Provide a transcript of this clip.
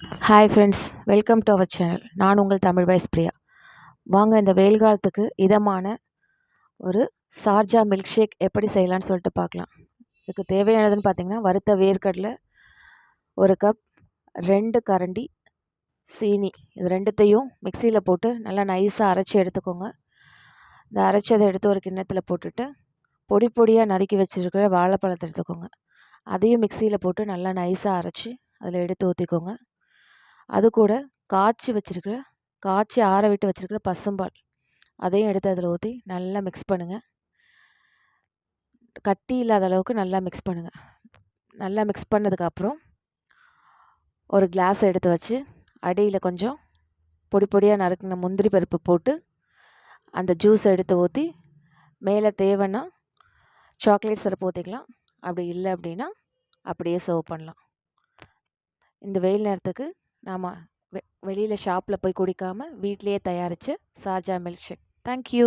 Hi friends, welcome to our channel. நான் உங்கள் Tamil voice Priya. வாங்க இந்த வெயில் காலத்துக்கு இதமான ஒரு சார்ஜா மில்க் ஷேக் எப்படி செய்யலான்னு சொல்லிட்டு பார்க்கலாம். இதுக்கு தேவையானதுன்னு பார்த்தீங்கன்னா, வறுத்த வேர்க்கடலை 1 கப், 2 கரண்டி சீனி, இது ரெண்டுத்தையும் மிக்சியில் போட்டு நல்லா நைஸாக அரைச்சி எடுத்துக்கோங்க. இந்த அரைச்சதை எடுத்து ஒரு கிண்ணத்தில் போட்டுட்டு பொடி பொடியாக நறுக்கி வச்சுருக்கிற வாழைப்பழத்தை எடுத்துக்கோங்க. அதையும் மிக்சியில் போட்டு நல்லா நைஸாக அரைச்சி அதில் எடுத்து ஊற்றிக்கோங்க. அது கூட காய்ச்சி ஆற விட்டு வச்சுருக்கிற பசும்பால் அதையும் எடுத்து அதில் ஊற்றி நல்லா மிக்ஸ் பண்ணுங்கள். கட்டி இல்லாத அளவுக்கு நல்லா மிக்ஸ் பண்ணுங்கள். நல்லா மிக்ஸ் பண்ணதுக்கப்புறம் ஒரு கிளாஸ் எடுத்து வச்சு அடியில் கொஞ்சம் பொடி பொடியாக நறுக்கின முந்திரி பருப்பு போட்டு அந்த ஜூஸை எடுத்து ஊற்றி மேலே தேவைன்னா சாக்லேட் சிரப் ஊற்றிக்கலாம். அப்படி இல்லை அப்படின்னா அப்படியே சர்வ் பண்ணலாம். இந்த வெயில் நேரத்துக்கு நாம் வெளியில் ஷாப்பில் போய் குடிக்காமல் வீட்டிலையே தயாரித்து சார்ஜா மில்க் ஷேக். தேங்க்யூ.